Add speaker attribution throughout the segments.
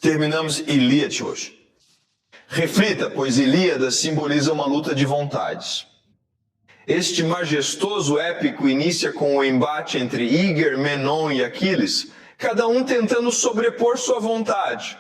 Speaker 1: Terminamos Ilíada hoje. Reflita, pois Ilíada simboliza uma luta de vontades. Este majestoso épico inicia com o embate entre Íger, Menon e Aquiles, cada um tentando sobrepor sua vontade.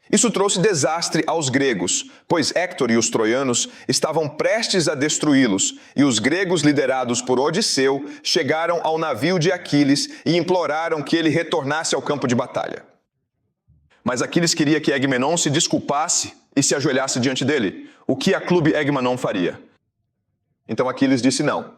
Speaker 2: Isso trouxe desastre aos gregos, pois Héctor e os troianos estavam prestes a destruí-los, e os gregos, liderados por Odisseu, chegaram ao navio de Aquiles e imploraram que ele retornasse ao campo de batalha. Mas Aquiles queria que Agamenon se desculpasse e se ajoelhasse diante dele, o que a clube Agamenon faria. Então Aquiles disse não.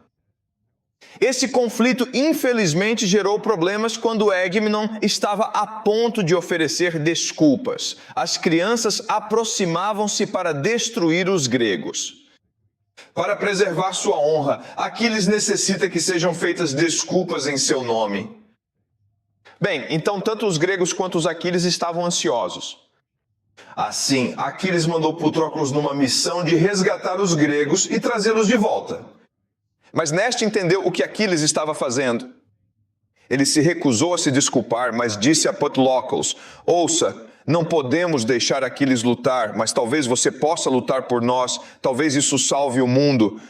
Speaker 2: Esse conflito, infelizmente, gerou problemas quando Agamenon estava a ponto de oferecer desculpas. As crianças aproximavam-se para destruir os gregos.
Speaker 1: Para preservar sua honra, Aquiles necessita que sejam feitas desculpas em seu nome.
Speaker 2: Bem, então tanto os gregos quanto os Aquiles estavam ansiosos.
Speaker 1: Assim, Aquiles mandou Patroclus numa missão de resgatar os gregos e trazê-los de volta.
Speaker 2: Mas Neste entendeu o que Aquiles estava fazendo. Ele se recusou a se desculpar, mas disse a Patroclus: ouça, não podemos deixar Aquiles lutar, mas talvez você possa lutar por nós, talvez isso salve o mundo.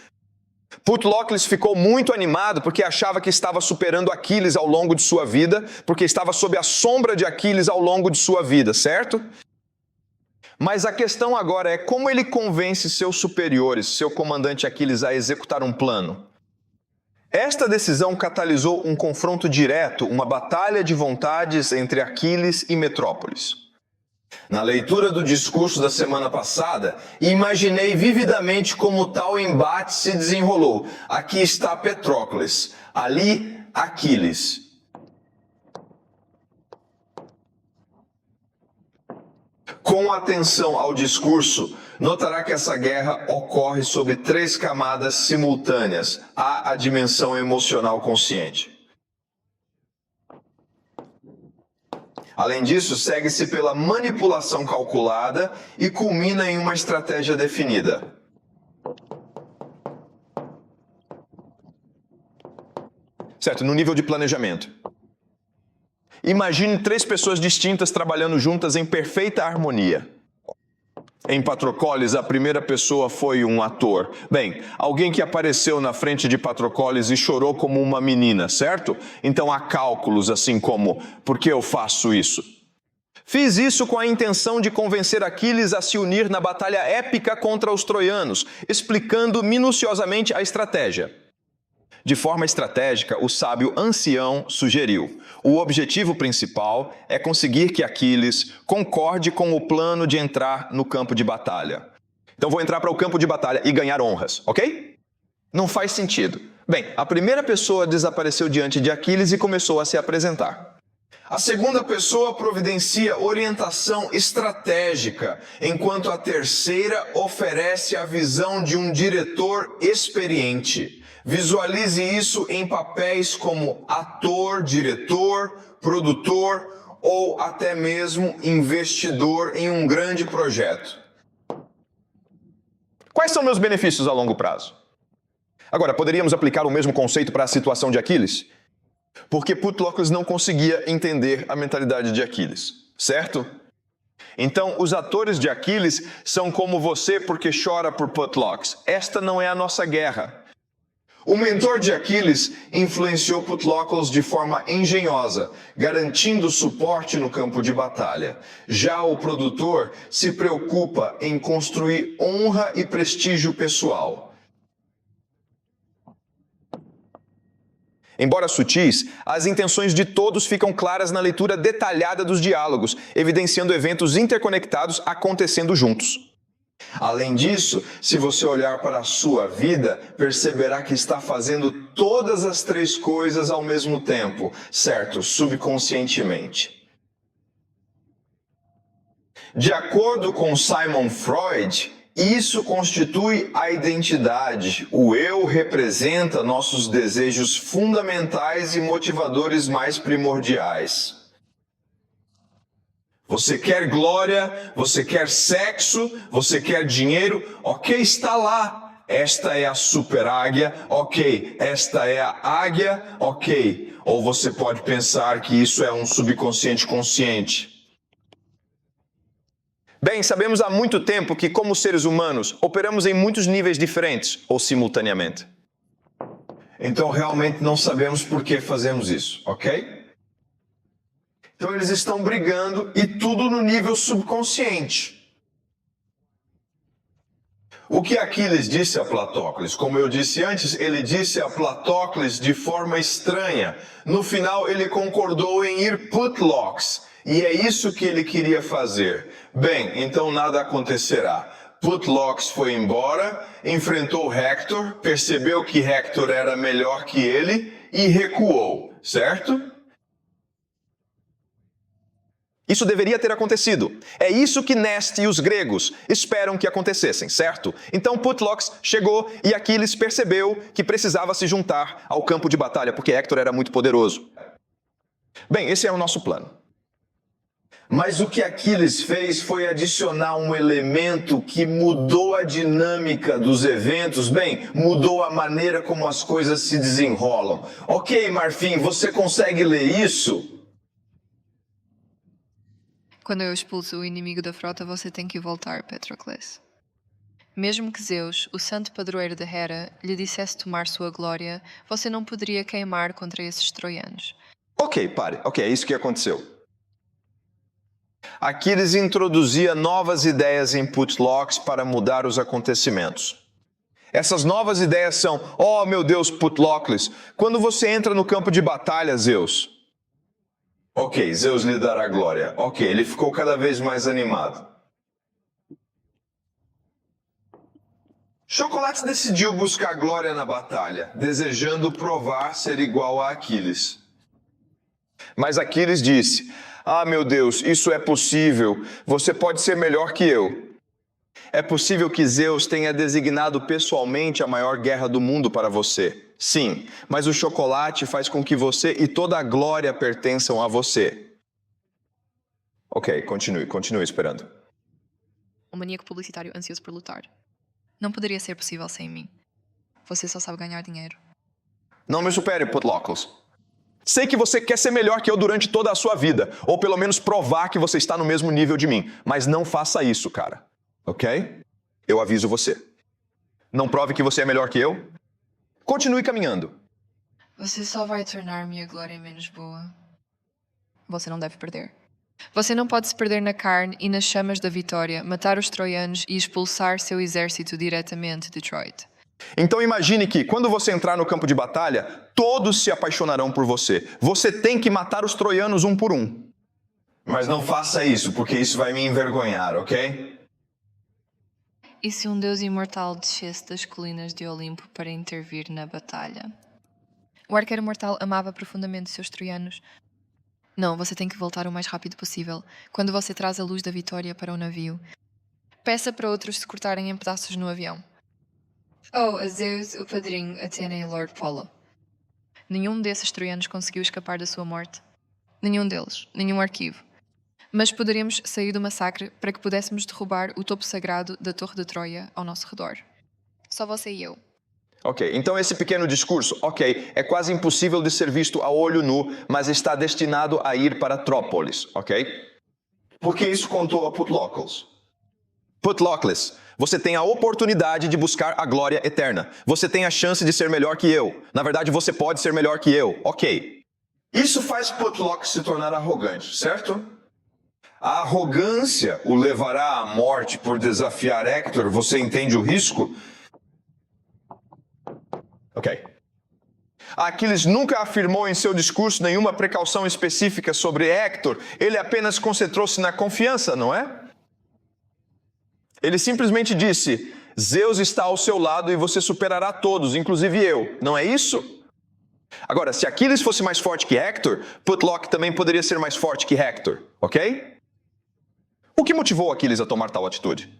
Speaker 2: Patroclus ficou muito animado porque achava que estava superando Aquiles ao longo de sua vida, porque estava sob a sombra de Aquiles ao longo de sua vida, certo? Mas a questão agora é como ele convence seus superiores, seu comandante Aquiles, a executar um plano. Esta decisão catalisou um confronto direto, uma batalha de vontades entre Aquiles e Metrópolis.
Speaker 1: Na leitura do discurso da semana passada, imaginei vividamente como tal embate se desenrolou. Aqui está Patroclus, ali Aquiles. Com atenção ao discurso, notará que essa guerra ocorre sob 3 camadas simultâneas. Há a dimensão emocional consciente. Além disso, segue-se pela manipulação calculada e culmina em uma estratégia definida.
Speaker 2: Certo, no nível de planejamento. Imagine 3 pessoas distintas trabalhando juntas em perfeita harmonia. Em Patroclus, a primeira pessoa foi um ator. Bem, alguém que apareceu na frente de Patroclus e chorou como uma menina, certo? Então há cálculos assim como, por que eu faço isso? Fiz isso com a intenção de convencer Aquiles a se unir na batalha épica contra os troianos, explicando minuciosamente a estratégia. De forma estratégica, o sábio ancião sugeriu: o objetivo principal é conseguir que Aquiles concorde com o plano de entrar no campo de batalha. Então vou entrar para o campo de batalha e ganhar honras, ok? Não faz sentido. Bem, a primeira pessoa desapareceu diante de Aquiles e começou a se apresentar.
Speaker 1: A segunda pessoa providencia orientação estratégica, enquanto a terceira oferece a visão de um diretor experiente. Visualize isso em papéis como ator, diretor, produtor ou até mesmo investidor em um grande projeto.
Speaker 2: Quais são meus benefícios a longo prazo? Agora, poderíamos aplicar o mesmo conceito para a situação de Aquiles? Porque Patroclus não conseguia entender a mentalidade de Aquiles, certo? Então, os atores de Aquiles são como você porque chora por Patroclus. Esta não é a nossa guerra.
Speaker 1: O mentor de Aquiles influenciou Patroclus de forma engenhosa, garantindo suporte no campo de batalha. Já o produtor se preocupa em construir honra e prestígio pessoal.
Speaker 2: Embora sutis, as intenções de todos ficam claras na leitura detalhada dos diálogos, evidenciando eventos interconectados acontecendo juntos.
Speaker 1: Além disso, se você olhar para a sua vida, perceberá que está fazendo todas as 3 coisas ao mesmo tempo, certo? Subconscientemente. De acordo com Simon Freud, isso constitui a identidade. O eu representa nossos desejos fundamentais e motivadores mais primordiais. Você quer glória, você quer sexo, você quer dinheiro, ok, está lá. esta é a super águia, ok. Esta é a águia, ok. Ou você pode pensar que isso é um subconsciente consciente.
Speaker 2: Bem, sabemos há muito tempo que, como seres humanos, operamos em muitos níveis diferentes ou simultaneamente.
Speaker 1: Então, realmente não sabemos por que fazemos isso, ok? Então, eles estão brigando e tudo no nível subconsciente. O que Aquiles disse a Platócles? Como eu disse antes, ele disse a Platócles de forma estranha. No final, ele concordou em ir putlocks. E é isso que ele queria fazer. Bem, então nada acontecerá. Putlocks foi embora, enfrentou Hector, percebeu que Hector era melhor que ele e recuou, certo?
Speaker 2: Isso deveria ter acontecido. É isso que Neste e os gregos esperam que acontecessem, certo? Então Putlocks chegou e Aquiles percebeu que precisava se juntar ao campo de batalha, porque Hector era muito poderoso. Bem, esse é o nosso plano.
Speaker 1: Mas o que Aquiles fez foi adicionar um elemento que mudou a dinâmica dos eventos, bem, mudou a maneira como as coisas se desenrolam. Ok, Marfim, você consegue ler isso?
Speaker 3: Quando eu expulso o inimigo da frota, você tem que voltar, Patroclus. Mesmo que Zeus, o santo padroeiro de Hera, lhe dissesse tomar sua glória, você não poderia queimar contra esses troianos.
Speaker 2: Ok, pare. Ok, é isso que aconteceu. Aquiles introduzia novas ideias em Putlocks para mudar os acontecimentos. Essas novas ideias são: oh meu Deus, Putlocles, quando você entra no campo de batalha, Zeus.
Speaker 1: Ok, Zeus lhe dará glória. Ok, ele ficou cada vez mais animado. Chocolates decidiu buscar glória na batalha, desejando provar ser igual a Aquiles.
Speaker 2: Mas Aquiles disse: ah, meu Deus, isso é possível. Você pode ser melhor que eu. É possível que Zeus tenha designado pessoalmente a maior guerra do mundo para você. Sim, mas o chocolate faz com que você e toda a glória pertençam a você. Ok, continue esperando.
Speaker 3: Um maníaco publicitário ansioso por lutar. Não poderia ser possível sem mim. Você só sabe ganhar dinheiro.
Speaker 2: Não me supere, Putlocles. Sei que você quer ser melhor que eu durante toda a sua vida, ou pelo menos provar que você está no mesmo nível de mim. Mas não faça isso, cara. Ok? Eu aviso você. Não prove que você é melhor que eu. Continue caminhando.
Speaker 3: Você só vai tornar minha glória menos boa. Você não deve perder. Você não pode se perder na carne e nas chamas da vitória, matar os troianos e expulsar seu exército diretamente de Detroit.
Speaker 2: Então imagine que, quando você entrar no campo de batalha, todos se apaixonarão por você. Você tem que matar os troianos um por um.
Speaker 1: Mas não faça isso, porque isso vai me envergonhar, ok?
Speaker 3: E se um deus imortal descesse das colinas de Olimpo para intervir na batalha? O arqueiro mortal amava profundamente seus troianos. Não, você tem que voltar o mais rápido possível, quando você traz a luz da vitória para o navio. Peça para outros se cortarem em pedaços no avião. Oh, a Zeus, o padrinho, Atena e Lord Polo. Nenhum desses troianos conseguiu escapar da sua morte. Nenhum deles, nenhum arquivo. Mas poderíamos sair do massacre para que pudéssemos derrubar o topo sagrado da Torre de Troia ao nosso redor. Só você e eu.
Speaker 2: Ok, então esse pequeno discurso, ok, é quase impossível de ser visto a olho nu, mas está destinado a ir para Trópolis, ok?
Speaker 1: Porque isso contou a Putlocles.
Speaker 2: Putlocles, você tem a oportunidade de buscar a glória eterna. Você tem a chance de ser melhor que eu. Na verdade, você pode ser melhor que eu, ok.
Speaker 1: Isso faz Putlocles se tornar arrogante, certo? A arrogância o levará à morte por desafiar Hector. Você entende o risco?
Speaker 2: Ok. Aquiles nunca afirmou em seu discurso nenhuma precaução específica sobre Hector. Ele apenas concentrou-se na confiança, não é? Ele simplesmente disse: Zeus está ao seu lado e você superará todos, inclusive eu. Não é isso? Agora, se Aquiles fosse mais forte que Hector, Putlocks também poderia ser mais forte que Hector, ok? O que motivou Aquiles a tomar tal atitude?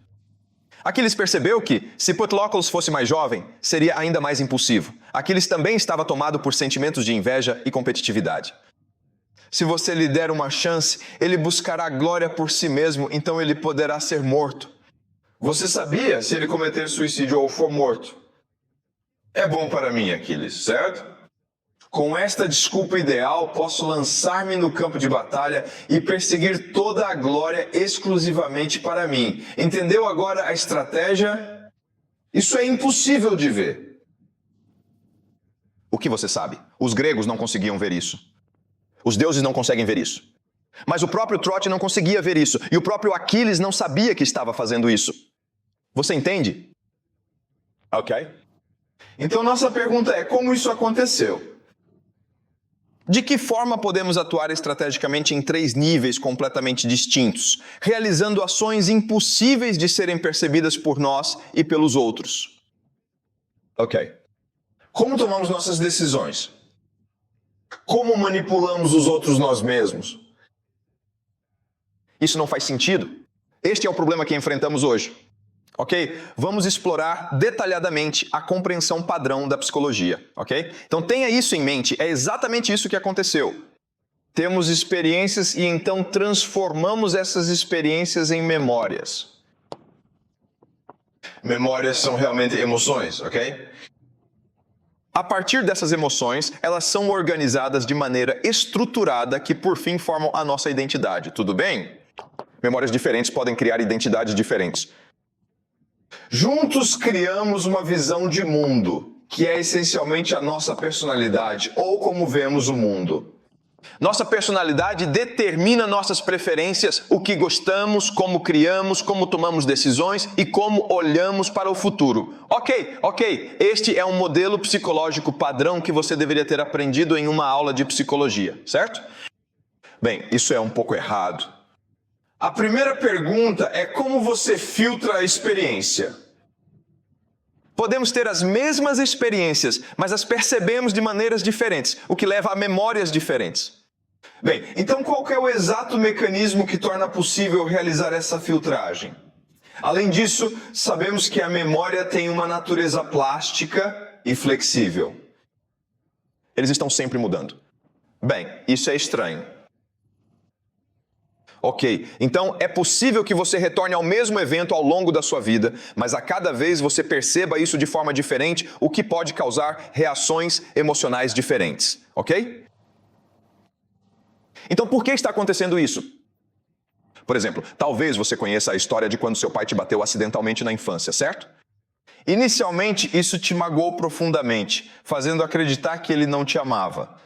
Speaker 2: Aquiles percebeu que, se Putlocles fosse mais jovem, seria ainda mais impulsivo. Aquiles também estava tomado por sentimentos de inveja e competitividade. Se você lhe der uma chance, ele buscará glória por si mesmo, então ele poderá ser morto.
Speaker 1: Você sabia se ele cometer suicídio ou for morto? É bom para mim, Aquiles, certo? Com esta desculpa ideal, posso lançar-me no campo de batalha e perseguir toda a glória exclusivamente para mim. Entendeu agora a estratégia? Isso é impossível de ver.
Speaker 2: O que você sabe? Os gregos não conseguiam ver isso. Os deuses não conseguem ver isso. Mas o próprio Trote não conseguia ver isso. E o próprio Aquiles não sabia que estava fazendo isso. Você entende? Ok.
Speaker 1: Então nossa pergunta é, como isso aconteceu?
Speaker 2: De que forma podemos atuar estrategicamente em 3 níveis completamente distintos, realizando ações impossíveis de serem percebidas por nós e pelos outros?
Speaker 1: Ok. Como tomamos nossas decisões? Como manipulamos os outros nós mesmos?
Speaker 2: Isso não faz sentido. Este é o problema que enfrentamos hoje. Ok? Vamos explorar detalhadamente a compreensão padrão da psicologia, ok? Então tenha isso em mente, é exatamente isso que aconteceu. Temos experiências e então transformamos essas experiências em memórias.
Speaker 1: Memórias são realmente emoções, ok?
Speaker 2: A partir dessas emoções, elas são organizadas de maneira estruturada que por fim formam a nossa identidade, tudo bem? Memórias diferentes podem criar identidades diferentes.
Speaker 1: Juntos criamos uma visão de mundo, que é essencialmente a nossa personalidade, ou como vemos o mundo.
Speaker 2: Nossa personalidade determina nossas preferências, o que gostamos, como criamos, como tomamos decisões e como olhamos para o futuro. Ok. Este é um modelo psicológico padrão que você deveria ter aprendido em uma aula de psicologia, certo? Bem, isso é um pouco errado.
Speaker 1: A primeira pergunta é como você filtra a experiência.
Speaker 2: Podemos ter as mesmas experiências, mas as percebemos de maneiras diferentes, o que leva a memórias diferentes.
Speaker 1: Bem, então qual que é o exato mecanismo que torna possível realizar essa filtragem? Além disso, sabemos que a memória tem uma natureza plástica e flexível.
Speaker 2: Eles estão sempre mudando. Bem, isso é estranho. Ok, então é possível que você retorne ao mesmo evento ao longo da sua vida, mas a cada vez você perceba isso de forma diferente, o que pode causar reações emocionais diferentes, ok? Então por que está acontecendo isso? Por exemplo, talvez você conheça a história de quando seu pai te bateu acidentalmente na infância, certo? Inicialmente isso te magoou profundamente, fazendo acreditar que ele não te amava.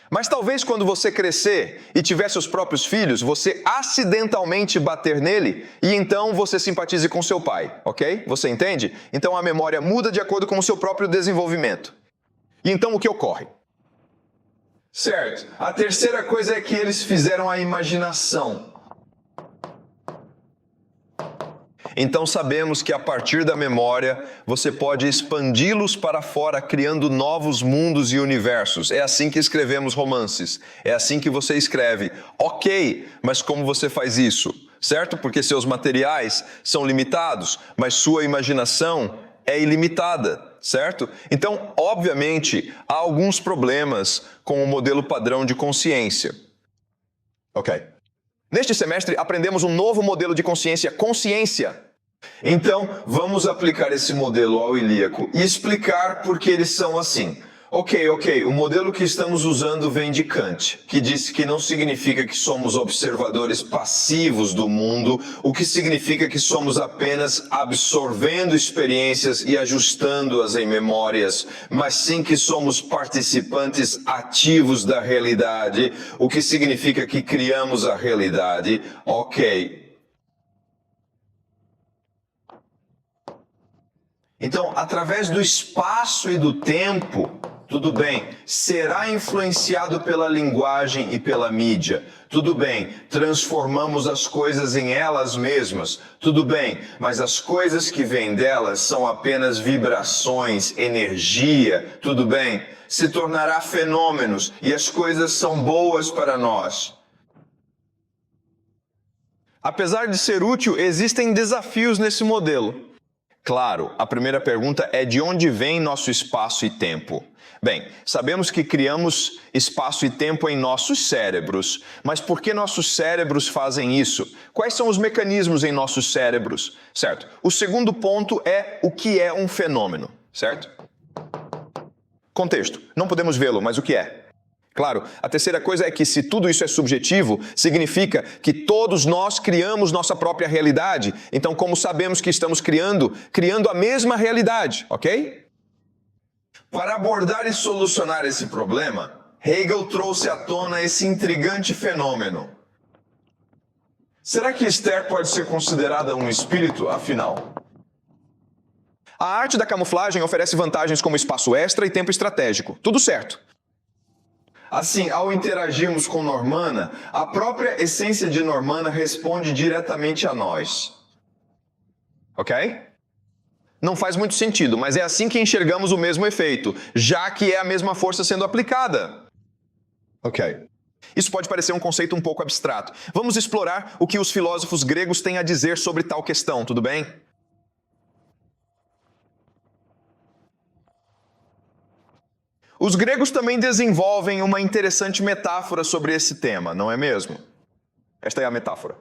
Speaker 2: Mas talvez quando você crescer e tiver seus próprios filhos, você acidentalmente bater nele e então você simpatize com seu pai, ok? Você entende? Então a memória muda de acordo com o seu próprio desenvolvimento. E então o que ocorre?
Speaker 1: Certo. A terceira coisa é que eles fizeram a imaginação.
Speaker 2: Então sabemos que a partir da memória você pode expandi-los para fora, criando novos mundos e universos. É assim que escrevemos romances. É assim que você escreve. Ok, mas como você faz isso? Certo? Porque seus materiais são limitados, mas sua imaginação é ilimitada, certo? Então, obviamente, há alguns problemas com o modelo padrão de consciência. Ok. Neste semestre, aprendemos um novo modelo de consciência, consciência.
Speaker 1: Então, vamos aplicar esse modelo ao ilíaco e explicar por que eles são assim. Ok, o modelo que estamos usando vem de Kant, que disse que não significa que somos observadores passivos do mundo, o que significa que somos apenas absorvendo experiências e ajustando-as em memórias, mas sim que somos participantes ativos da realidade, o que significa que criamos a realidade. Ok. Então, através do espaço e do tempo, tudo bem, será influenciado pela linguagem e pela mídia. Tudo bem, transformamos as coisas em elas mesmas. Tudo bem, mas as coisas que vêm delas são apenas vibrações, energia. Tudo bem, se tornará fenômenos e as coisas são boas para nós.
Speaker 2: Apesar de ser útil, existem desafios nesse modelo. Claro, a primeira pergunta é de onde vem nosso espaço e tempo? Bem, sabemos que criamos espaço e tempo em nossos cérebros, mas por que nossos cérebros fazem isso? Quais são os mecanismos em nossos cérebros? Certo. O segundo ponto é o que é um fenômeno, certo? Contexto. Não podemos vê-lo, mas o que é? Claro, a terceira coisa é que se tudo isso é subjetivo, significa que todos nós criamos nossa própria realidade. Então, como sabemos que estamos criando a mesma realidade, ok?
Speaker 1: Para abordar e solucionar esse problema, Hegel trouxe à tona esse intrigante fenômeno. Será que Esther pode ser considerada um espírito, afinal?
Speaker 2: A arte da camuflagem oferece vantagens como espaço extra e tempo estratégico. Tudo certo.
Speaker 1: Assim, ao interagirmos com Normanna, a própria essência de Normanna responde diretamente a nós.
Speaker 2: Ok? Não faz muito sentido, mas é assim que enxergamos o mesmo efeito, já que é a mesma força sendo aplicada. Ok. Isso pode parecer um conceito um pouco abstrato. Vamos explorar o que os filósofos gregos têm a dizer sobre tal questão, tudo bem? Os gregos também desenvolvem uma interessante metáfora sobre esse tema, não é mesmo? Esta é a metáfora.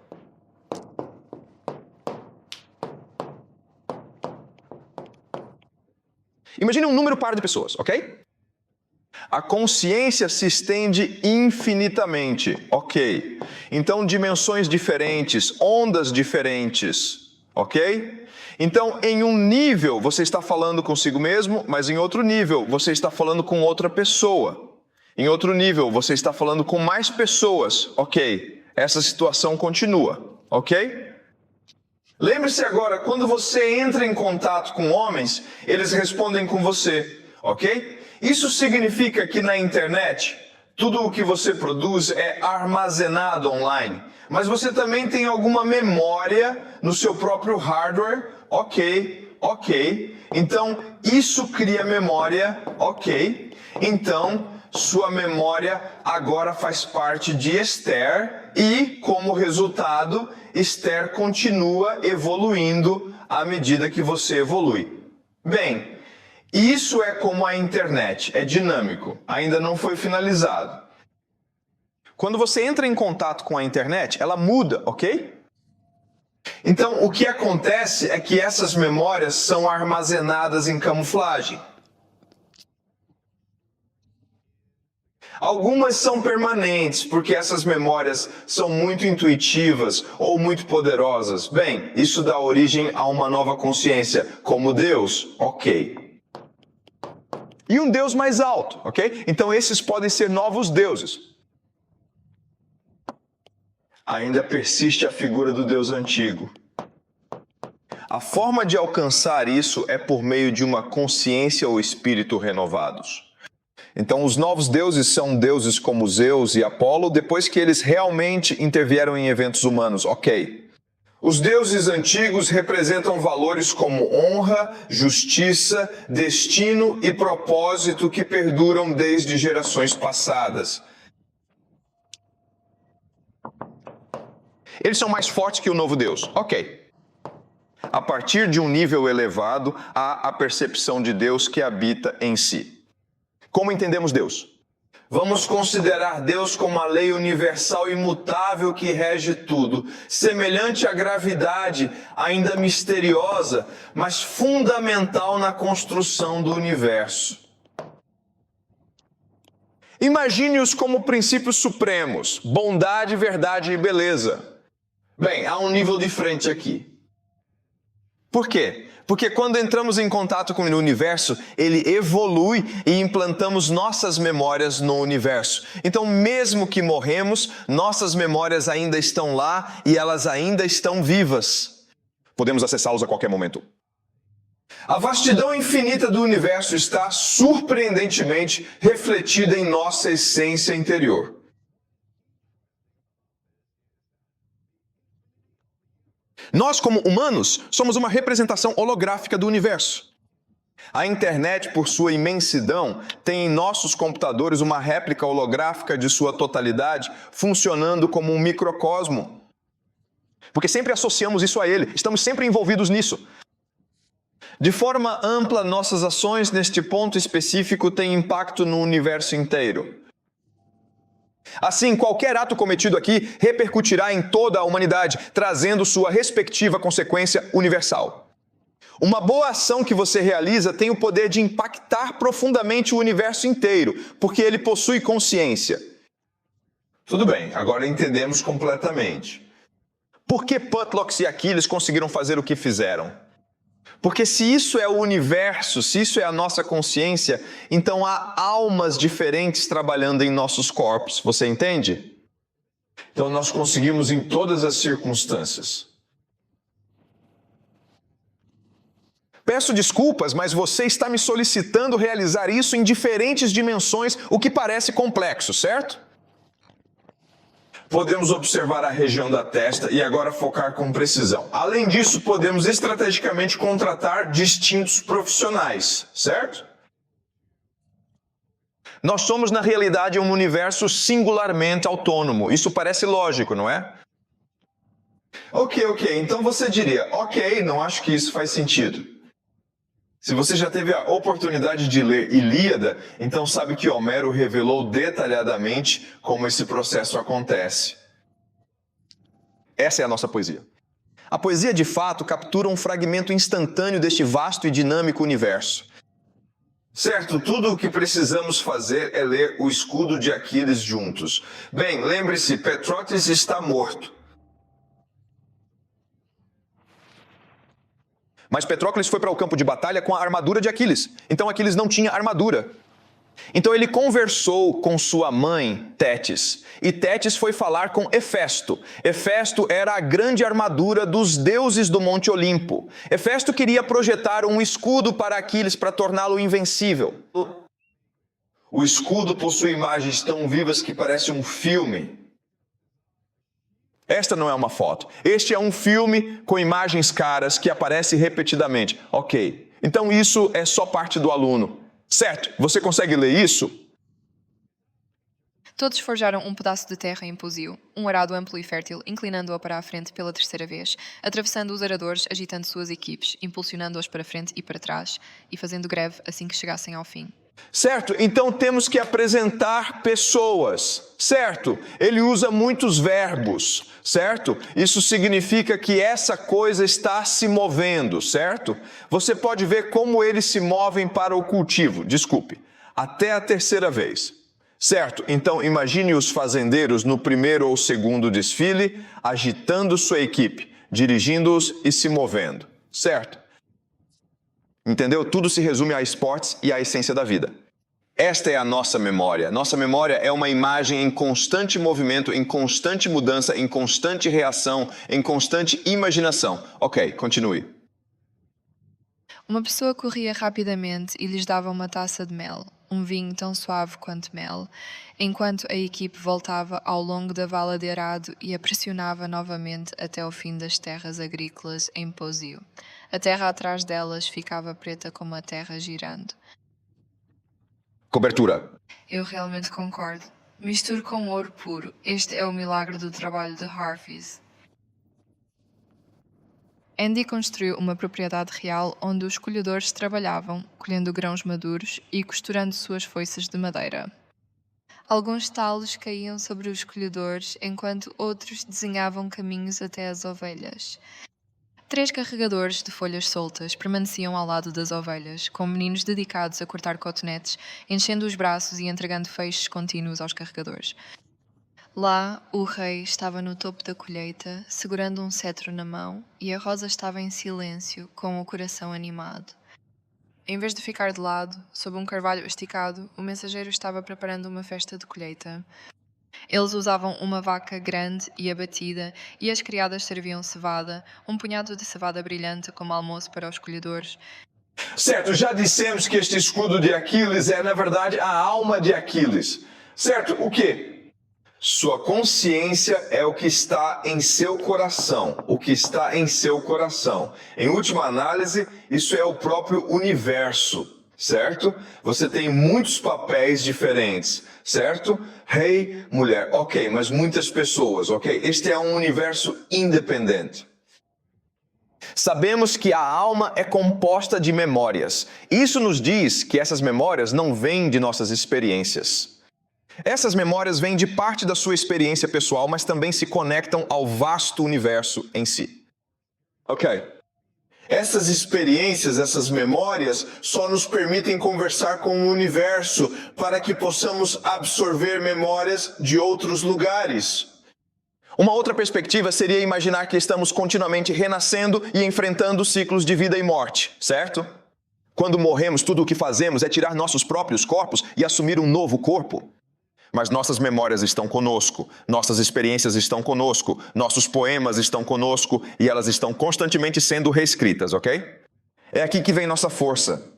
Speaker 2: Imagine um número par de pessoas, ok? A consciência se estende infinitamente, ok? Então, dimensões diferentes, ondas diferentes, ok? Então, em um nível, você está falando consigo mesmo, mas em outro nível, você está falando com outra pessoa. Em outro nível, você está falando com mais pessoas, ok? Essa situação continua, ok?
Speaker 1: Lembre-se agora, quando você entra em contato com homens, eles respondem com você, ok? Isso significa que na internet, tudo o que você produz é armazenado online. Mas você também tem alguma memória no seu próprio hardware, ok. Então, isso cria memória, ok. Então, sua memória agora faz parte de Esther e, como resultado, Esther continua evoluindo à medida que você evolui. Bem, isso é como a internet, é dinâmico, ainda não foi finalizado.
Speaker 2: Quando você entra em contato com a internet, ela muda, ok?
Speaker 1: Então, o que acontece é que essas memórias são armazenadas em camuflagem. Algumas são permanentes, porque essas memórias são muito intuitivas ou muito poderosas. Bem, isso dá origem a uma nova consciência, como Deus, ok.
Speaker 2: E um Deus mais alto, ok? Então esses podem ser novos deuses.
Speaker 1: Ainda persiste a figura do Deus antigo.
Speaker 2: A forma de alcançar isso é por meio de uma consciência ou espírito renovados. Então, os novos deuses são deuses como Zeus e Apolo, depois que eles realmente intervieram em eventos humanos, ok.
Speaker 1: Os deuses antigos representam valores como honra, justiça, destino e propósito que perduram desde gerações passadas.
Speaker 2: Eles são mais fortes que o novo Deus, ok. A partir de um nível elevado, há a percepção de Deus que habita em si. Como entendemos Deus?
Speaker 1: Vamos considerar Deus como a lei universal imutável que rege tudo, semelhante à gravidade, ainda misteriosa, mas fundamental na construção do universo.
Speaker 2: Imagine-os como princípios supremos, bondade, verdade e beleza.
Speaker 1: Bem, há um nível diferente aqui.
Speaker 2: Por quê? Porque quando entramos em contato com o universo, ele evolui e implantamos nossas memórias no universo. Então, mesmo que morremos, nossas memórias ainda estão lá e elas ainda estão vivas. Podemos acessá-los a qualquer momento.
Speaker 1: A vastidão infinita do universo está surpreendentemente refletida em nossa essência interior.
Speaker 2: Nós, como humanos, somos uma representação holográfica do universo. A internet, por sua imensidão, tem em nossos computadores uma réplica holográfica de sua totalidade, funcionando como um microcosmo. Porque sempre associamos isso a ele, estamos sempre envolvidos nisso. De forma ampla, nossas ações neste ponto específico têm impacto no universo inteiro. Assim, qualquer ato cometido aqui repercutirá em toda a humanidade, trazendo sua respectiva consequência universal. Uma boa ação que você realiza tem o poder de impactar profundamente o universo inteiro, porque ele possui consciência.
Speaker 1: Tudo bem, agora entendemos completamente.
Speaker 2: Por que Putlock e Aquiles conseguiram fazer o que fizeram? Porque se isso é o universo, se isso é a nossa consciência, então há almas diferentes trabalhando em nossos corpos. Você entende?
Speaker 1: Então nós conseguimos em todas as circunstâncias.
Speaker 2: Peço desculpas, mas você está me solicitando realizar isso em diferentes dimensões, o que parece complexo, certo?
Speaker 1: Podemos observar a região da testa e agora focar com precisão. Além disso, podemos estrategicamente contratar distintos profissionais, certo?
Speaker 2: Nós somos, na realidade, um universo singularmente autônomo. Isso parece lógico, não é?
Speaker 1: Ok. Então você diria, ok, não acho que isso faz sentido. Se você já teve a oportunidade de ler Ilíada, então sabe que Homero revelou detalhadamente como esse processo acontece.
Speaker 2: Essa é a nossa poesia. A poesia, de fato, captura um fragmento instantâneo deste vasto e dinâmico universo.
Speaker 1: Certo, tudo o que precisamos fazer é ler o escudo de Aquiles juntos. Bem, lembre-se, Patroclus está morto.
Speaker 2: Mas Patroclus foi para o campo de batalha com a armadura de Aquiles. Então Aquiles não tinha armadura. Então ele conversou com sua mãe, Tétis. E Tétis foi falar com Hefesto. Hefesto era a grande armadura dos deuses do Monte Olimpo. Hefesto queria projetar um escudo para Aquiles para torná-lo invencível.
Speaker 1: O escudo possui imagens tão vivas que parece um filme.
Speaker 2: Esta não é uma foto. Este é um filme com imagens caras que aparece repetidamente. Ok, então isso é só parte do aluno. Certo, você consegue ler isso?
Speaker 3: Todos forjaram um pedaço de terra em Pusio, um arado amplo e fértil, inclinando-o para a frente pela terceira vez, atravessando os aradores, agitando suas equipes, impulsionando-os para frente e para trás, e fazendo greve assim que chegassem ao fim.
Speaker 2: Certo, então temos que apresentar pessoas, certo? Ele usa muitos verbos, certo? Isso significa que essa coisa está se movendo, certo? Você pode ver como eles se movem para o cultivo, desculpe, até a terceira vez. Certo, então imagine os fazendeiros no primeiro ou segundo desfile, agitando sua equipe, dirigindo-os e se movendo, certo? Entendeu? Tudo se resume a esportes e à essência da vida. Esta é a nossa memória. Nossa memória é uma imagem em constante movimento, em constante mudança, em constante reação, em constante imaginação. Ok, continue.
Speaker 3: Uma pessoa corria rapidamente e lhes dava uma taça de mel, um vinho tão suave quanto mel, enquanto a equipe voltava ao longo da vala de arado e a pressionava novamente até o fim das terras agrícolas em Pusio. A terra atrás delas ficava preta como a terra girando.
Speaker 2: Cobertura.
Speaker 3: Eu realmente concordo. Misture com ouro puro. Este é o milagre do trabalho de Harfies. Andy construiu uma propriedade real onde os colhedores trabalhavam, colhendo grãos maduros e costurando suas foices de madeira. Alguns talos caíam sobre os colhedores, enquanto outros desenhavam caminhos até as ovelhas. 3 carregadores de folhas soltas permaneciam ao lado das ovelhas, com meninos dedicados a cortar cotonetes, enchendo os braços e entregando feixes contínuos aos carregadores. Lá, o rei estava no topo da colheita, segurando um cetro na mão, e a rosa estava em silêncio, com o coração animado. Em vez de ficar de lado, sob um carvalho esticado, o mensageiro estava preparando uma festa de colheita. Eles usavam uma vaca grande e abatida, e as criadas serviam cevada, um punhado de cevada brilhante como almoço para os colhedores.
Speaker 1: Certo, já dissemos que este escudo de Aquiles é, na verdade, a alma de Aquiles. Certo, o quê? Sua consciência é o que está em seu coração, o que está em seu coração. Em última análise, isso é o próprio universo, certo? Você tem muitos papéis diferentes, certo? Rei, mulher, ok, mas muitas pessoas, ok? Este é um universo independente.
Speaker 2: Sabemos que a alma é composta de memórias. Isso nos diz que essas memórias não vêm de nossas experiências. Essas memórias vêm de parte da sua experiência pessoal, mas também se conectam ao vasto universo em si. Ok.
Speaker 1: Essas experiências, essas memórias, só nos permitem conversar com o universo para que possamos absorver memórias de outros lugares.
Speaker 2: Uma outra perspectiva seria imaginar que estamos continuamente renascendo e enfrentando ciclos de vida e morte, certo? Quando morremos, tudo o que fazemos é tirar nossos próprios corpos e assumir um novo corpo. Mas nossas memórias estão conosco, nossas experiências estão conosco, nossos poemas estão conosco e elas estão constantemente sendo reescritas, ok? É aqui que vem nossa força.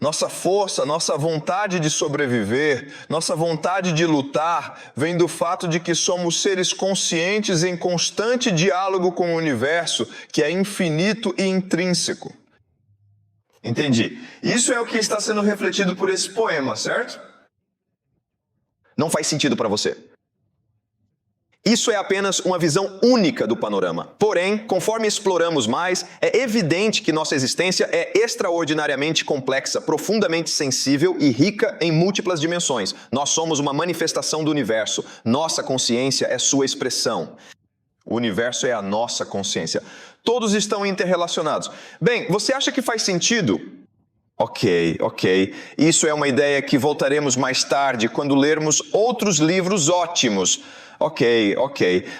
Speaker 2: Nossa força, nossa vontade de sobreviver, nossa vontade de lutar, vem do fato de que somos seres conscientes em constante diálogo com o universo, que é infinito e intrínseco.
Speaker 1: Entendi. Isso é o que está sendo refletido por esse poema, certo?
Speaker 2: Não faz sentido para você. Isso é apenas uma visão única do panorama. Porém, conforme exploramos mais, é evidente que nossa existência é extraordinariamente complexa, profundamente sensível e rica em múltiplas dimensões. Nós somos uma manifestação do universo. Nossa consciência é sua expressão. O universo é a nossa consciência. Todos estão interrelacionados. Bem, você acha que faz sentido? Ok. Isso é uma ideia que voltaremos mais tarde quando lermos outros livros ótimos. Ok.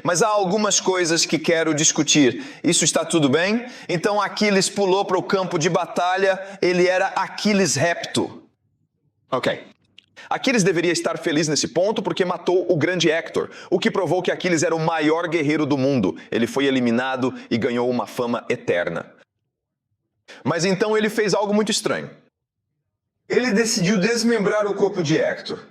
Speaker 2: Mas há algumas coisas que quero discutir. Isso está tudo bem? Então Aquiles pulou para o campo de batalha. Ele era Aquiles Repto. Ok. Aquiles deveria estar feliz nesse ponto porque matou o grande Héctor, o que provou que Aquiles era o maior guerreiro do mundo. Ele foi eliminado e ganhou uma fama eterna. Mas então ele fez algo muito estranho.
Speaker 1: Ele decidiu desmembrar o corpo de Héctor.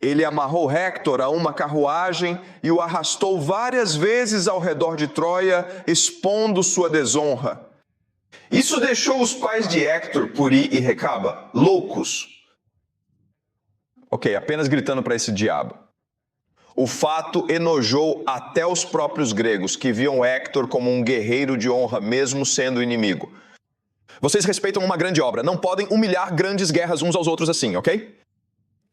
Speaker 2: Ele amarrou Héctor a uma carruagem e o arrastou várias vezes ao redor de Troia, expondo sua desonra.
Speaker 1: Isso deixou os pais de Héctor, Puri e Recaba, loucos.
Speaker 2: Ok, apenas gritando para esse diabo. O fato enojou até os próprios gregos, que viam Héctor como um guerreiro de honra, mesmo sendo inimigo. Vocês respeitam uma grande obra, não podem humilhar grandes guerras uns aos outros assim, ok?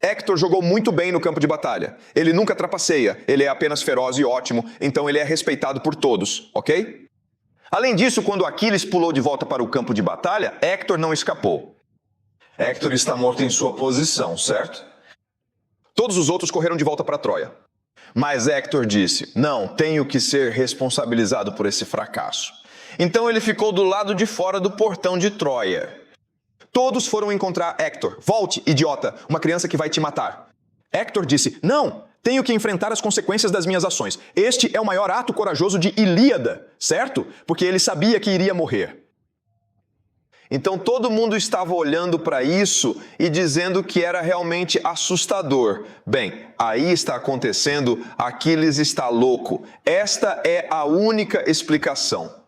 Speaker 2: Héctor jogou muito bem no campo de batalha. Ele nunca trapaceia, ele é apenas feroz e ótimo, então ele é respeitado por todos, ok? Além disso, quando Aquiles pulou de volta para o campo de batalha, Héctor não escapou.
Speaker 1: Héctor está morto em sua posição, certo?
Speaker 2: Todos os outros correram de volta para Troia. Mas Héctor disse, não, tenho que ser responsabilizado por esse fracasso. Então ele ficou do lado de fora do portão de Troia. Todos foram encontrar Héctor. Volte, idiota, uma criança que vai te matar. Héctor disse, não, tenho que enfrentar as consequências das minhas ações. Este é o maior ato corajoso de Ilíada, certo? Porque ele sabia que iria morrer. Então todo mundo estava olhando para isso e dizendo que era realmente assustador. Bem, aí está acontecendo, Aquiles está louco. Esta é a única explicação.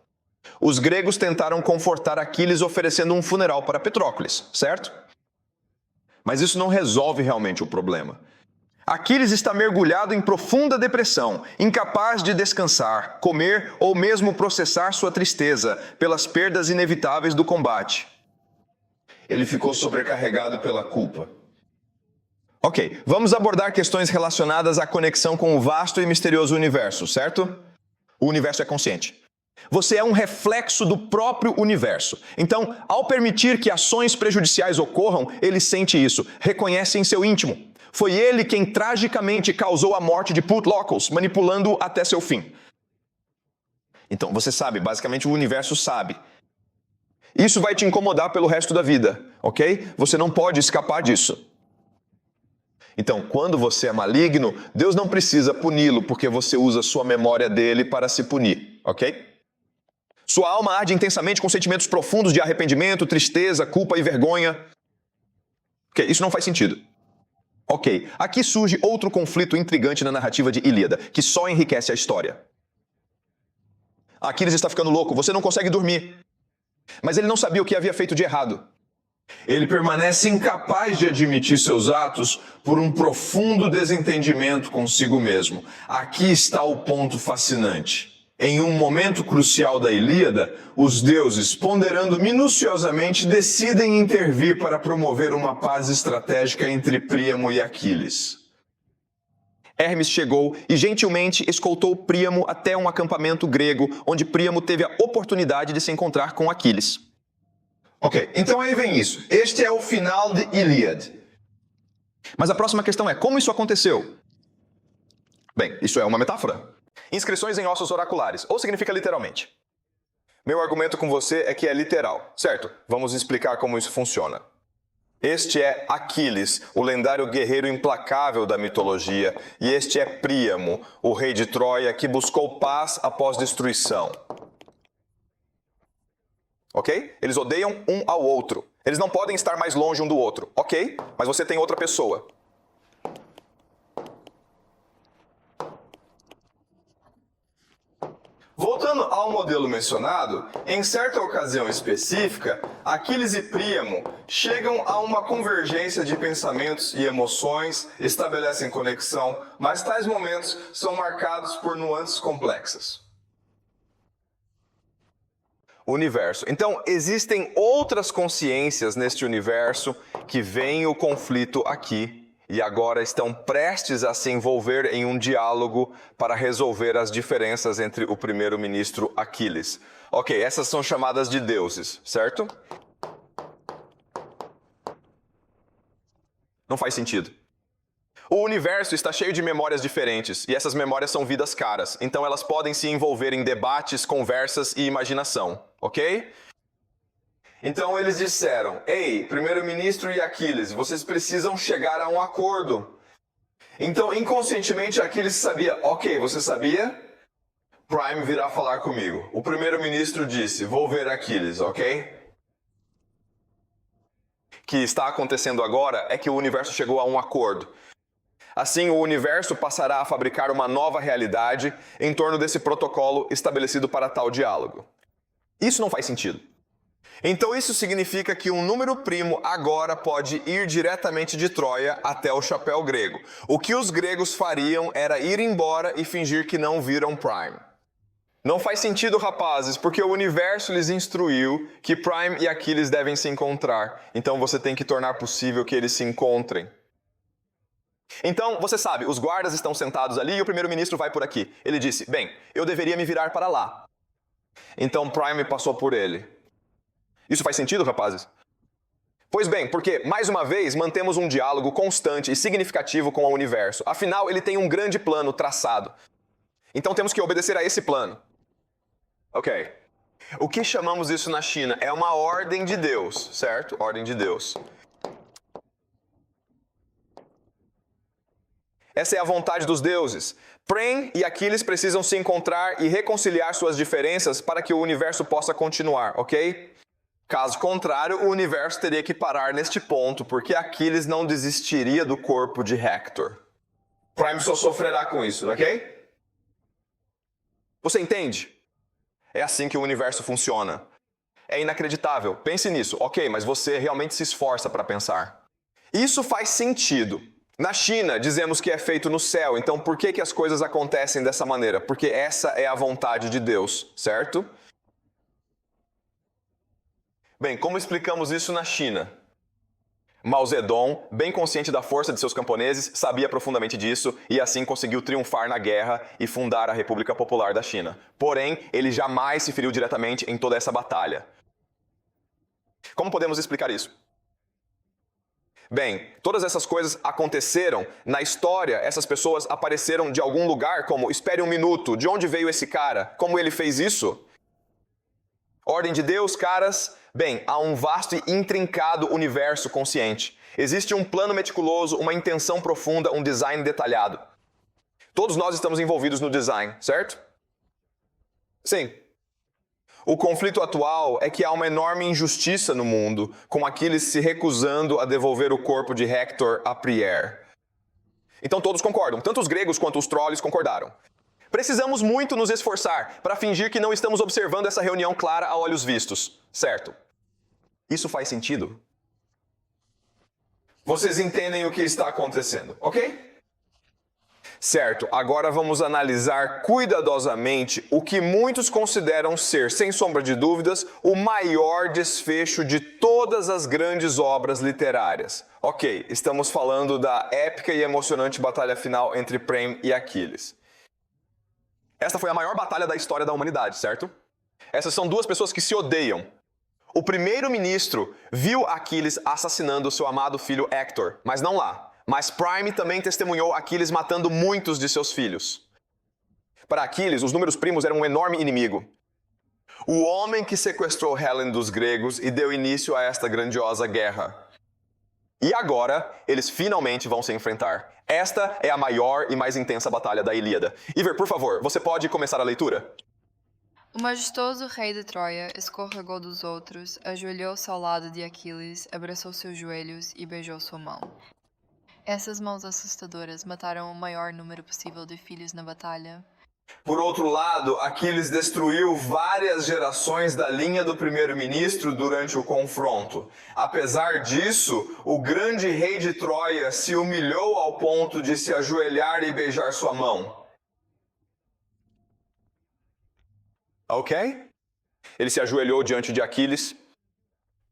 Speaker 2: Os gregos tentaram confortar Aquiles oferecendo um funeral para Petrócles, certo? Mas isso não resolve realmente o problema. Aquiles está mergulhado em profunda depressão, incapaz de descansar, comer ou mesmo processar sua tristeza pelas perdas inevitáveis do combate.
Speaker 1: Ele ficou sobrecarregado pela culpa.
Speaker 2: Ok, vamos abordar questões relacionadas à conexão com o vasto e misterioso universo, certo? O universo é consciente. Você é um reflexo do próprio universo. Então, ao permitir que ações prejudiciais ocorram, ele sente isso, reconhece em seu íntimo. Foi ele quem tragicamente causou a morte de Putlocos, manipulando-o até seu fim. Então, você sabe, basicamente o universo sabe. Isso vai te incomodar pelo resto da vida, ok? Você não pode escapar disso. Então, quando você é maligno, Deus não precisa puni-lo, porque você usa sua memória dele para se punir, ok? Sua alma arde intensamente com sentimentos profundos de arrependimento, tristeza, culpa e vergonha. Ok, isso não faz sentido. Ok, aqui surge outro conflito intrigante na narrativa de Ilíada, que só enriquece a história. Aquiles está ficando louco, você não consegue dormir. Mas ele não sabia o que havia feito de errado.
Speaker 1: Ele permanece incapaz de admitir seus atos por um profundo desentendimento consigo mesmo. Aqui está o ponto fascinante. Em um momento crucial da Ilíada, os deuses, ponderando minuciosamente, decidem intervir para promover uma paz estratégica entre Príamo e Aquiles.
Speaker 2: Hermes chegou e gentilmente escoltou Príamo até um acampamento grego, onde Príamo teve a oportunidade de se encontrar com Aquiles.
Speaker 1: Ok, então aí vem isso. Este é o final de Ilíada.
Speaker 2: Mas a próxima questão é, como isso aconteceu? Bem, isso é uma metáfora. Inscrições em ossos oraculares, ou significa literalmente. Meu argumento com você é que é literal, certo? Vamos explicar como isso funciona. Este é Aquiles, o lendário guerreiro implacável da mitologia, e este é Príamo, o rei de Troia que buscou paz após destruição. Ok? Eles odeiam um ao outro. Eles não podem estar mais longe um do outro, ok? Mas você tem outra pessoa. Voltando ao modelo mencionado, em certa ocasião específica, Aquiles e Príamo chegam a uma convergência de pensamentos e emoções, estabelecem conexão, mas tais momentos são marcados por nuances complexas. Universo. Então, existem outras consciências neste universo que veem o conflito aqui e agora estão prestes a se envolver em um diálogo para resolver as diferenças entre o primeiro-ministro Aquiles. Ok, essas são chamadas de deuses, certo? Não faz sentido. O universo está cheio de memórias diferentes e essas memórias são vidas caras, então elas podem se envolver em debates, conversas e imaginação, ok? Então eles disseram, ei, primeiro-ministro e Aquiles, vocês precisam chegar a um acordo. Então, inconscientemente, Aquiles sabia, ok, você sabia? Prime virá falar comigo. O primeiro-ministro disse, vou ver Aquiles, ok? O que está acontecendo agora é que o universo chegou a um acordo. Assim, o universo passará a fabricar uma nova realidade em torno desse protocolo estabelecido para tal diálogo. Isso não faz sentido. Então isso significa que um número primo agora pode ir diretamente de Troia até o chapéu grego. O que os gregos fariam era ir embora e fingir que não viram Prime. Não faz sentido, rapazes, porque o universo lhes instruiu que Prime e Aquiles devem se encontrar. Então você tem que tornar possível que eles se encontrem. Então, você sabe, os guardas estão sentados ali e o primeiro-ministro vai por aqui. Ele disse, bem, eu deveria me virar para lá. Então Prime passou por ele. Isso faz sentido, rapazes? Pois bem, porque, mais uma vez, mantemos um diálogo constante e significativo com o universo. Afinal, ele tem um grande plano traçado. Então temos que obedecer a esse plano. Ok. O que chamamos isso na China é uma ordem de Deus, certo? Ordem de Deus. Essa é a vontade dos deuses. Prem e Aquiles precisam se encontrar e reconciliar suas diferenças para que o universo possa continuar, ok? Caso contrário, o universo teria que parar neste ponto, porque Aquiles não desistiria do corpo de Hector. Prime só sofrerá com isso, ok? Você entende? É assim que o universo funciona. É inacreditável. Pense nisso. Ok, mas você realmente se esforça para pensar. Isso faz sentido. Na China, dizemos que é feito no céu, então por que as coisas acontecem dessa maneira? Porque essa é a vontade de Deus, certo? Bem, como explicamos isso na China? Mao Zedong, bem consciente da força de seus camponeses, sabia profundamente disso e assim conseguiu triunfar na guerra e fundar a República Popular da China. Porém, ele jamais se feriu diretamente em toda essa batalha. Como podemos explicar isso? Bem, todas essas coisas aconteceram na história, essas pessoas apareceram de algum lugar como, espere um minuto, de onde veio esse cara? Como ele fez isso? Ordem de Deus, caras? Bem, há um vasto e intrincado universo consciente. Existe um plano meticuloso, uma intenção profunda, um design detalhado. Todos nós estamos envolvidos no design, certo? Sim. O conflito atual é que há uma enorme injustiça no mundo, com Aquiles se recusando a devolver o corpo de Hector a Priere. Então todos concordam, tanto os gregos quanto os trolls concordaram. Precisamos muito nos esforçar para fingir que não estamos observando essa reunião clara a olhos vistos, certo? Isso faz sentido? Vocês entendem o que está acontecendo, ok? Certo, agora vamos analisar cuidadosamente o que muitos consideram ser, sem sombra de dúvidas, o maior desfecho de todas as grandes obras literárias. Ok, estamos falando da épica e emocionante batalha final entre Príamo e Aquiles. Esta foi a maior batalha da história da humanidade, certo? Essas são duas pessoas que se odeiam. O primeiro-ministro viu Aquiles assassinando seu amado filho Héctor, mas não lá. Mas Príamo também testemunhou Aquiles matando muitos de seus filhos. Para Aquiles, os números primos eram um enorme inimigo. O homem que sequestrou Helen dos gregos e deu início a esta grandiosa guerra. E agora, eles finalmente vão se enfrentar. Esta é a maior e mais intensa batalha da Ilíada. Iver, por favor, você pode começar a leitura?
Speaker 3: O majestoso rei de Troia escorregou dos outros, ajoelhou-se ao lado de Aquiles, abraçou seus joelhos e beijou sua mão. Essas mãos assustadoras mataram o maior número possível de filhos na batalha.
Speaker 1: Por outro lado, Aquiles destruiu várias gerações da linha do primeiro-ministro durante o confronto. Apesar disso, o grande rei de Troia se humilhou ao ponto de se ajoelhar e beijar sua mão. Ok? Ele se ajoelhou diante de Aquiles.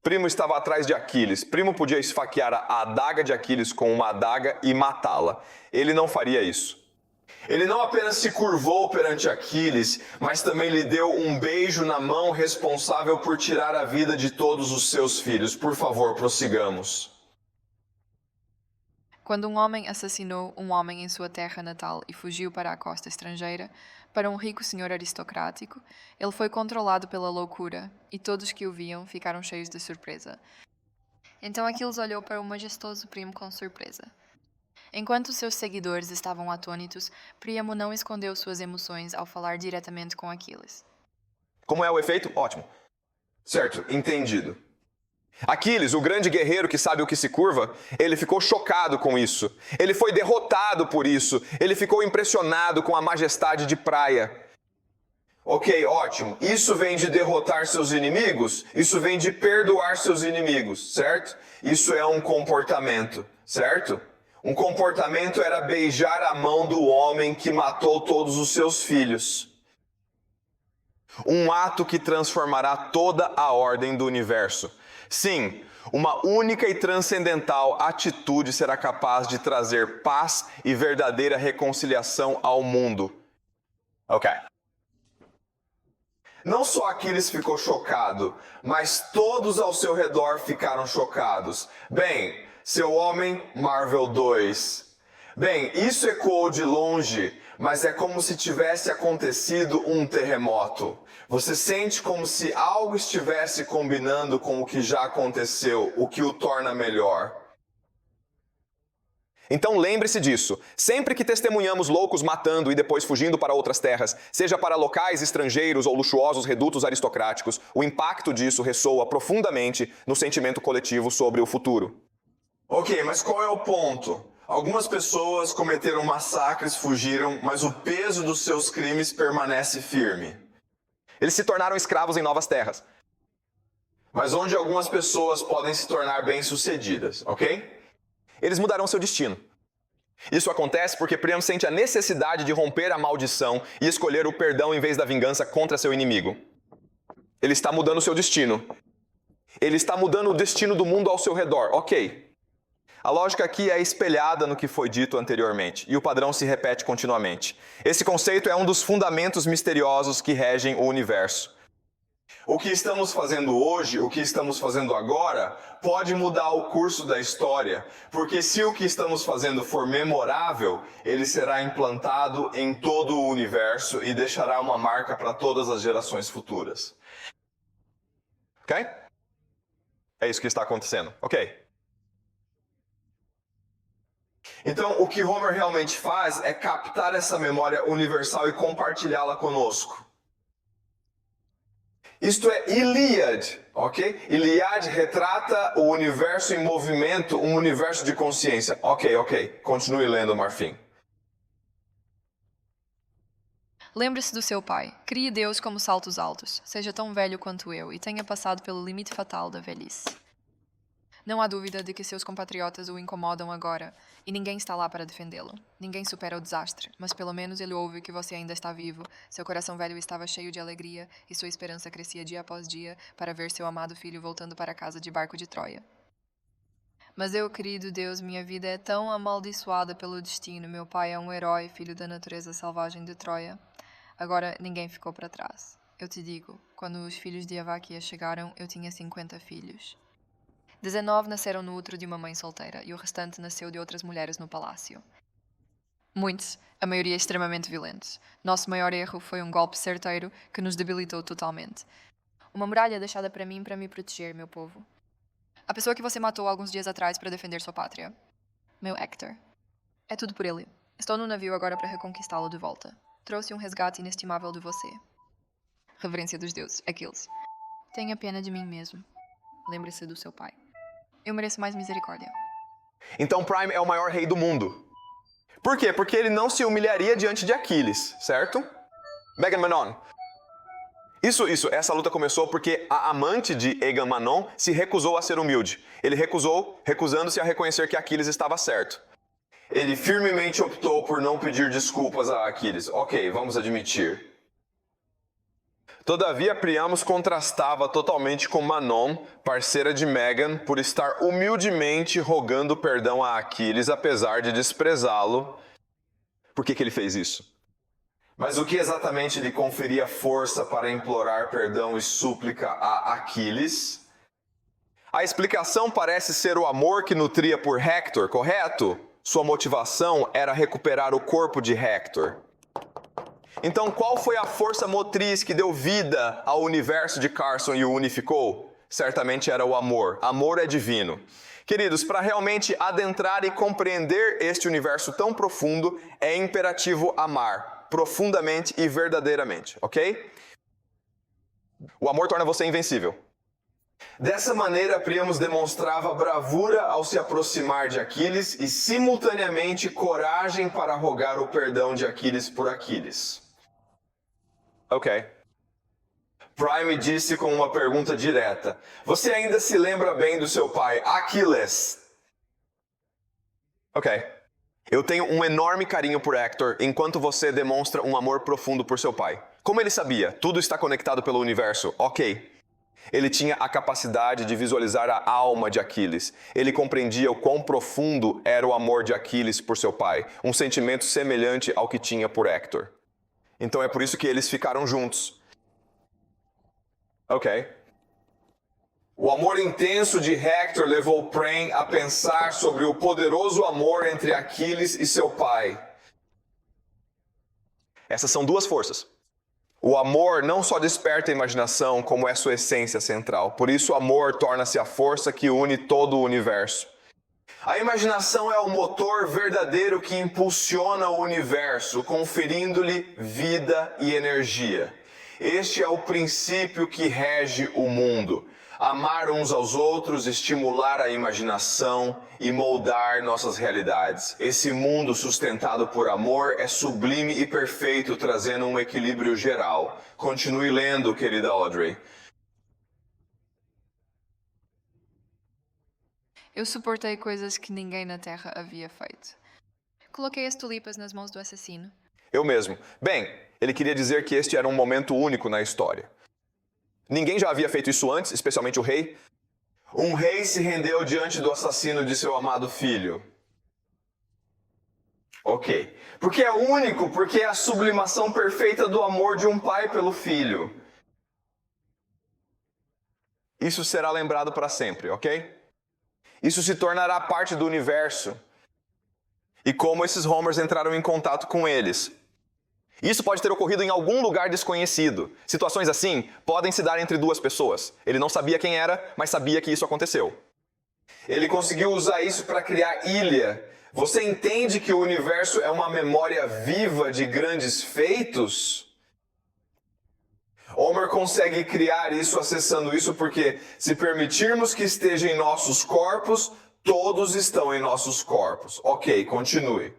Speaker 1: Príamo estava atrás de Aquiles. Príamo podia esfaquear a adaga de Aquiles com uma adaga e matá-la. Ele não faria isso. Ele não apenas se curvou perante Aquiles, mas também lhe deu um beijo na mão responsável por tirar a vida de todos os seus filhos. Por favor, prossigamos.
Speaker 3: Quando um homem assassinou um homem em sua terra natal e fugiu para a costa estrangeira, para um rico senhor aristocrático, ele foi controlado pela loucura, e todos que o viam ficaram cheios de surpresa. Então Aquiles olhou para o majestoso Príamo com surpresa. Enquanto seus seguidores estavam atônitos, Príamo não escondeu suas emoções ao falar diretamente com Aquiles.
Speaker 2: Como é o efeito? Ótimo.
Speaker 1: Certo, entendido.
Speaker 2: Aquiles, o grande guerreiro que sabe o que se curva, ele ficou chocado com isso. Ele foi derrotado por isso. Ele ficou impressionado com a majestade de Praia.
Speaker 1: Ok, ótimo. Isso vem de derrotar seus inimigos? Isso vem de perdoar seus inimigos, certo? Isso é um comportamento, certo? Um comportamento era beijar a mão do homem que matou todos os seus filhos.
Speaker 2: Um ato que transformará toda a ordem do universo. Sim, uma única e transcendental atitude será capaz de trazer paz e verdadeira reconciliação ao mundo. Ok.
Speaker 1: Não só Aquiles ficou chocado, mas todos ao seu redor ficaram chocados. Bem, seu homem, Marvel 2. Bem, isso ecoou de longe, mas é como se tivesse acontecido um terremoto. Você sente como se algo estivesse combinando com o que já aconteceu, o que o torna melhor.
Speaker 2: Então lembre-se disso. Sempre que testemunhamos loucos matando e depois fugindo para outras terras, seja para locais estrangeiros ou luxuosos redutos aristocráticos, o impacto disso ressoa profundamente no sentimento coletivo sobre o futuro.
Speaker 1: Ok, mas qual é o ponto? Algumas pessoas cometeram massacres, fugiram, mas o peso dos seus crimes permanece firme.
Speaker 2: Eles se tornaram escravos em novas terras.
Speaker 1: Mas onde algumas pessoas podem se tornar bem-sucedidas, ok?
Speaker 2: Eles mudarão seu destino. Isso acontece porque Príamo sente a necessidade de romper a maldição e escolher o perdão em vez da vingança contra seu inimigo. Ele está mudando seu destino. Ele está mudando o destino do mundo ao seu redor, ok. A lógica aqui é espelhada no que foi dito anteriormente, e o padrão se repete continuamente. Esse conceito é um dos fundamentos misteriosos que regem o universo.
Speaker 1: O que estamos fazendo hoje, o que estamos fazendo agora, pode mudar o curso da história, porque se o que estamos fazendo for memorável, ele será implantado em todo o universo e deixará uma marca para todas as gerações futuras.
Speaker 2: Ok? É isso que está acontecendo. Ok.
Speaker 1: Então, o que Homer realmente faz é captar essa memória universal e compartilhá-la conosco. Isto é Ilíada, ok? Ilíada retrata o universo em movimento, um universo de consciência. Ok. Continue lendo, Marfim.
Speaker 3: Lembre-se do seu pai. Crie Deus como saltos altos. Seja tão velho quanto eu e tenha passado pelo limite fatal da velhice. Não há dúvida de que seus compatriotas o incomodam agora, e ninguém está lá para defendê-lo. Ninguém supera o desastre, mas pelo menos ele ouve que você ainda está vivo, seu coração velho estava cheio de alegria, e sua esperança crescia dia após dia para ver seu amado filho voltando para casa de barco de Troia. Mas eu, querido Deus, minha vida é tão amaldiçoada pelo destino. Meu pai é um herói, filho da natureza selvagem de Troia. Agora ninguém ficou para trás. Eu te digo, quando os filhos de Avaquia chegaram, eu tinha 50 filhos. 19 nasceram no útero de uma mãe solteira, e o restante nasceu de outras mulheres no palácio. Muitos, a maioria extremamente violentos. Nosso maior erro foi um golpe certeiro que nos debilitou totalmente. Uma muralha deixada para mim para me proteger, meu povo. A pessoa que você matou alguns dias atrás para defender sua pátria. Meu Hector. É tudo por ele. Estou no navio agora para reconquistá-lo de volta. Trouxe um resgate inestimável de você. Reverência dos deuses, Aquiles. Tenha pena de mim mesmo. Lembre-se do seu pai. Eu mereço mais misericórdia.
Speaker 2: Então Prime é o maior rei do mundo. Por quê? Porque ele não se humilharia diante de Aquiles, certo? Agamemnon. Essa luta começou porque a amante de Agamemnon se recusou a ser humilde. Ele recusando-se a reconhecer que Aquiles estava certo.
Speaker 1: Ele firmemente optou por não pedir desculpas a Aquiles. Ok, vamos admitir.
Speaker 2: Todavia, Priamos contrastava totalmente com Manon, parceira de Megan, por estar humildemente rogando perdão a Aquiles, apesar de desprezá-lo. Por que ele fez isso?
Speaker 1: Mas o que exatamente lhe conferia força para implorar perdão e súplica a Aquiles?
Speaker 2: A explicação parece ser o amor que nutria por Hector, correto? Sua motivação era recuperar o corpo de Hector. Então, qual foi a força motriz que deu vida ao universo de Carson e o unificou? Certamente era o amor. Amor é divino. Queridos, para realmente adentrar e compreender este universo tão profundo, é imperativo amar, profundamente e verdadeiramente, ok? O amor torna você invencível.
Speaker 1: Dessa maneira, Priamos demonstrava bravura ao se aproximar de Aquiles e, simultaneamente, coragem para rogar o perdão de Aquiles por Aquiles.
Speaker 2: Ok.
Speaker 1: Prime disse com uma pergunta direta: você ainda se lembra bem do seu pai, Aquiles?
Speaker 2: Ok. Eu tenho um enorme carinho por Hector, enquanto você demonstra um amor profundo por seu pai. Como ele sabia? Tudo está conectado pelo universo. Ok. Ele tinha a capacidade de visualizar a alma de Aquiles. Ele compreendia o quão profundo era o amor de Aquiles por seu pai, um sentimento semelhante ao que tinha por Hector. Então é por isso que eles ficaram juntos. Ok.
Speaker 1: O amor intenso de Hector levou Priam a pensar sobre o poderoso amor entre Aquiles e seu pai.
Speaker 2: Essas são duas forças. O amor não só desperta a imaginação, como é sua essência central. Por isso o amor torna-se a força que une todo o universo.
Speaker 1: A imaginação é o motor verdadeiro que impulsiona o universo, conferindo-lhe vida e energia. Este é o princípio que rege o mundo. Amar uns aos outros, estimular a imaginação e moldar nossas realidades. Esse mundo sustentado por amor é sublime e perfeito, trazendo um equilíbrio geral. Continue lendo, querida Audrey.
Speaker 3: Eu suportei coisas que ninguém na Terra havia feito. Coloquei as tulipas nas mãos do assassino.
Speaker 2: Eu mesmo. Bem, ele queria dizer que este era um momento único na história. Ninguém já havia feito isso antes, especialmente o rei.
Speaker 1: Um rei se rendeu diante do assassino de seu amado filho. Ok. Porque é único, porque é a sublimação perfeita do amor de um pai pelo filho.
Speaker 2: Isso será lembrado para sempre, ok? Isso se tornará parte do universo. E como esses Homers entraram em contato com eles. Isso pode ter ocorrido em algum lugar desconhecido. Situações assim podem se dar entre duas pessoas. Ele não sabia quem era, mas sabia que isso aconteceu.
Speaker 1: Ele conseguiu usar isso para criar ilha. Você entende que o universo é uma memória viva de grandes feitos? Homer consegue criar isso acessando isso porque, se permitirmos que esteja em nossos corpos, todos estão em nossos corpos. Ok, continue.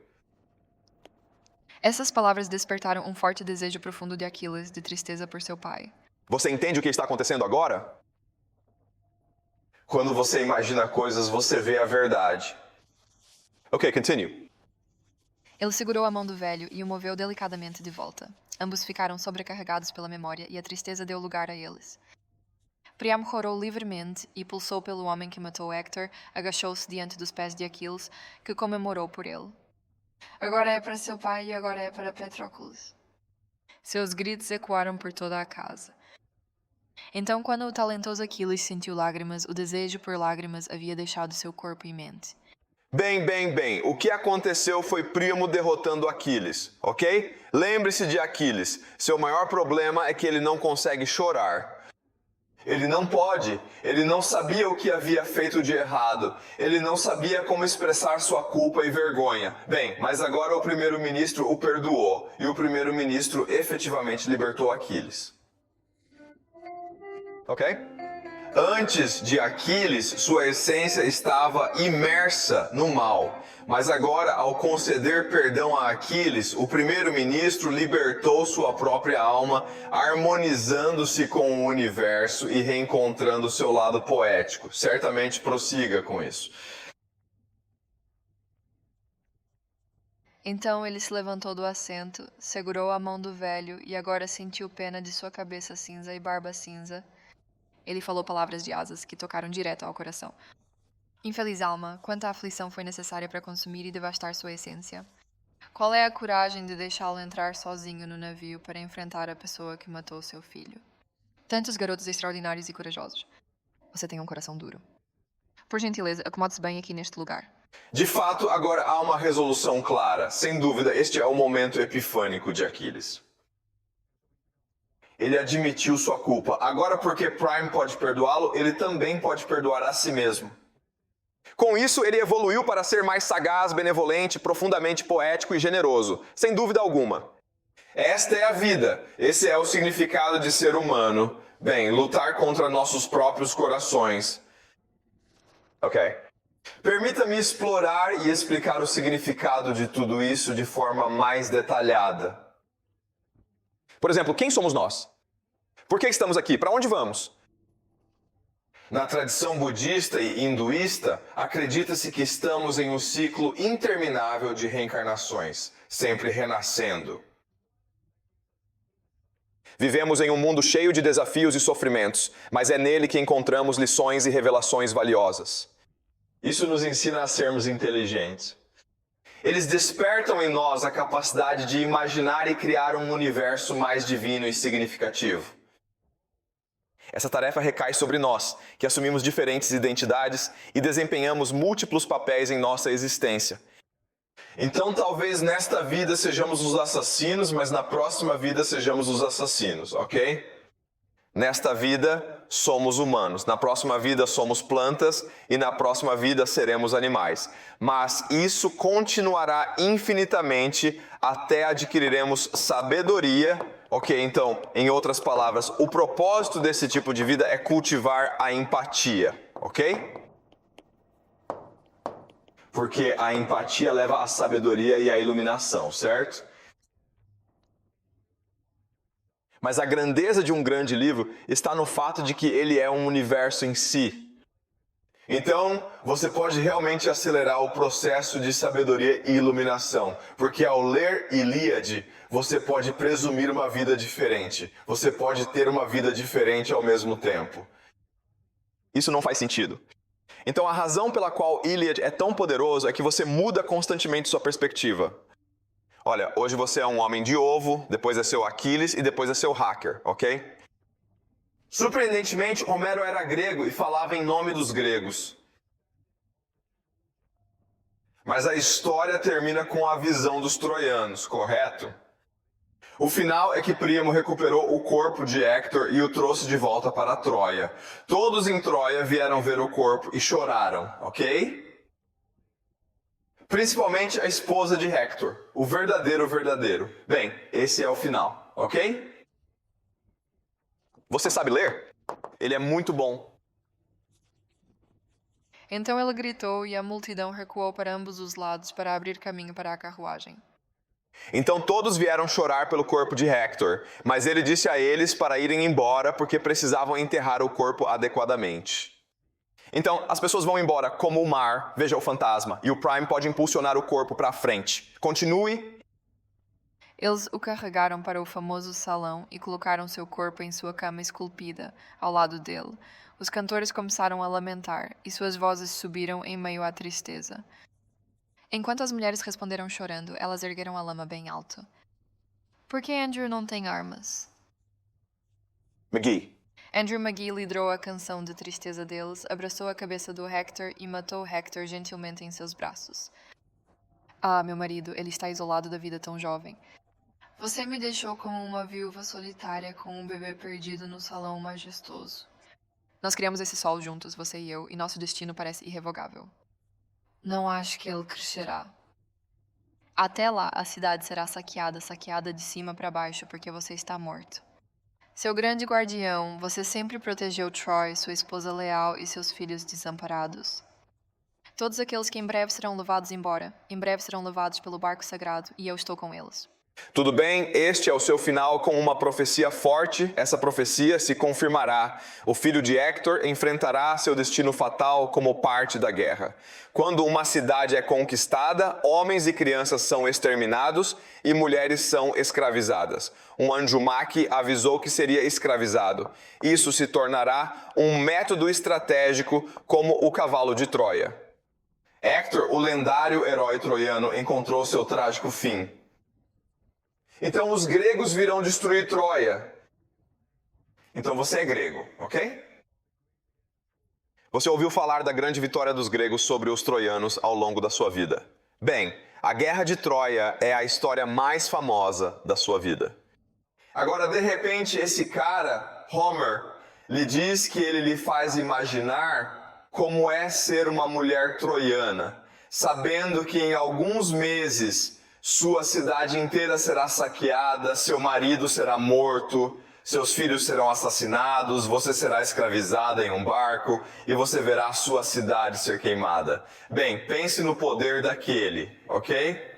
Speaker 3: Essas palavras despertaram um forte desejo profundo de Aquiles, de tristeza por seu pai.
Speaker 2: Você entende o que está acontecendo agora?
Speaker 1: Quando você imagina coisas, você vê a verdade.
Speaker 2: Okay, continue.
Speaker 3: Ele segurou a mão do velho e o moveu delicadamente de volta. Ambos ficaram sobrecarregados pela memória e a tristeza deu lugar a eles. Priam chorou livremente e pulsou pelo homem que matou Hector, agachou-se diante dos pés de Aquiles, que comemorou por ele. Agora é para seu pai e agora é para Patroclus. Seus gritos ecoaram por toda a casa. Então, quando o talentoso Aquiles sentiu lágrimas, o desejo por lágrimas havia deixado seu corpo e mente.
Speaker 2: Bem. O que aconteceu foi Príamo derrotando Aquiles, ok? Lembre-se de Aquiles. Seu maior problema é que ele não consegue chorar.
Speaker 1: Ele não pode. Ele não sabia o que havia feito de errado. Ele não sabia como expressar sua culpa e vergonha. Bem, mas agora o primeiro-ministro o perdoou. E o primeiro-ministro efetivamente libertou Aquiles.
Speaker 2: Ok?
Speaker 1: Antes de Aquiles, sua essência estava imersa no mal. Mas agora, ao conceder perdão a Aquiles, o primeiro-ministro libertou sua própria alma, harmonizando-se com o universo e reencontrando seu lado poético. Certamente prossiga com isso.
Speaker 3: Então ele se levantou do assento, segurou a mão do velho e agora sentiu pena de sua cabeça cinza e barba cinza. Ele falou palavras de asas que tocaram direto ao coração. Infeliz alma, quanta aflição foi necessária para consumir e devastar sua essência? Qual é a coragem de deixá-lo entrar sozinho no navio para enfrentar a pessoa que matou seu filho? Tantos garotos extraordinários e corajosos. Você tem um coração duro. Por gentileza, acomode-se bem aqui neste lugar.
Speaker 1: De fato, agora há uma resolução clara. Sem dúvida, este é o momento epifânico de Aquiles. Ele admitiu sua culpa. Agora, porque Priam pode perdoá-lo, ele também pode perdoar a si mesmo.
Speaker 2: Com isso, ele evoluiu para ser mais sagaz, benevolente, profundamente poético e generoso, sem dúvida alguma.
Speaker 1: Esta é a vida. Esse é o significado de ser humano. Bem, lutar contra nossos próprios corações.
Speaker 2: Ok.
Speaker 1: Permita-me explorar e explicar o significado de tudo isso de forma mais detalhada.
Speaker 2: Por exemplo, quem somos nós? Por que estamos aqui? Para onde vamos?
Speaker 1: Na tradição budista e hinduísta, acredita-se que estamos em um ciclo interminável de reencarnações, sempre renascendo.
Speaker 2: Vivemos em um mundo cheio de desafios e sofrimentos, mas é nele que encontramos lições e revelações valiosas.
Speaker 1: Isso nos ensina a sermos inteligentes. Eles despertam em nós a capacidade de imaginar e criar um universo mais divino e significativo.
Speaker 2: Essa tarefa recai sobre nós, que assumimos diferentes identidades e desempenhamos múltiplos papéis em nossa existência.
Speaker 1: Então talvez nesta vida sejamos os assassinos, mas na próxima vida sejamos os assassinos, ok?
Speaker 2: Nesta vida somos humanos, na próxima vida somos plantas e na próxima vida seremos animais. Mas isso continuará infinitamente até adquiriremos sabedoria. Ok, então, em outras palavras, o propósito desse tipo de vida é cultivar a empatia, ok?
Speaker 1: Porque a empatia leva à sabedoria e à iluminação, certo?
Speaker 2: Mas a grandeza de um grande livro está no fato de que ele é um universo em si.
Speaker 1: Então, você pode realmente acelerar o processo de sabedoria e iluminação, porque ao ler Ilíade, você pode presumir uma vida diferente. Você pode ter uma vida diferente ao mesmo tempo.
Speaker 2: Isso não faz sentido. Então a razão pela qual Ilíade é tão poderoso é que você muda constantemente sua perspectiva. Olha, hoje você é um homem de ovo, depois é seu Aquiles e depois é seu hacker, ok?
Speaker 1: Surpreendentemente, Homero era grego e falava em nome dos gregos. Mas a história termina com a visão dos troianos, correto? O final é que Príamo recuperou o corpo de Hector e o trouxe de volta para Troia. Todos em Troia vieram ver o corpo e choraram, ok? Principalmente a esposa de Hector, o verdadeiro. Bem, esse é o final, ok?
Speaker 2: Você sabe ler? Ele é muito bom.
Speaker 3: Então ele gritou e a multidão recuou para ambos os lados para abrir caminho para a carruagem.
Speaker 2: Então todos vieram chorar pelo corpo de Hector, mas ele disse a eles para irem embora porque precisavam enterrar o corpo adequadamente. Então, as pessoas vão embora como o mar, veja o fantasma, e o Prime pode impulsionar o corpo para frente. Continue.
Speaker 3: Eles o carregaram para o famoso salão e colocaram seu corpo em sua cama esculpida, ao lado dele. Os cantores começaram a lamentar, e suas vozes subiram em meio à tristeza. Enquanto as mulheres responderam chorando, elas ergueram a lama bem alto. Por que Andrew não tem armas?
Speaker 2: McGee.
Speaker 3: Andrew McGee liderou a canção de tristeza deles, abraçou a cabeça do Hector e matou Hector gentilmente em seus braços. Ah, meu marido, ele está isolado da vida tão jovem. Você me deixou como uma viúva solitária com um bebê perdido no salão majestoso. Nós criamos esse sol juntos, você e eu, e nosso destino parece irrevogável. Não acho que ele crescerá. Até lá, a cidade será saqueada de cima para baixo, porque você está morto. Seu grande guardião, você sempre protegeu Troy, sua esposa leal e seus filhos desamparados. Todos aqueles que em breve serão levados embora, em breve serão levados pelo barco sagrado, e eu estou com eles.
Speaker 2: Tudo bem, este é o seu final com uma profecia forte. Essa profecia se confirmará. O filho de Hector enfrentará seu destino fatal como parte da guerra. Quando uma cidade é conquistada, homens e crianças são exterminados e mulheres são escravizadas. Um anjo Maqui avisou que seria escravizado. Isso se tornará um método estratégico como o cavalo de Troia. Hector, o lendário herói troiano, encontrou seu trágico fim. Então os gregos virão destruir Troia. Então você é grego, ok? Você ouviu falar da grande vitória dos gregos sobre os troianos ao longo da sua vida. Bem, a Guerra de Troia é a história mais famosa da sua vida. Agora, de repente, esse cara, Homer, lhe diz que ele lhe faz imaginar como é ser uma mulher troiana, sabendo que em alguns meses sua cidade inteira será saqueada, seu marido será morto, seus filhos serão assassinados, você será escravizada em um barco e você verá a sua cidade ser queimada. Bem, pense no poder daquele, ok?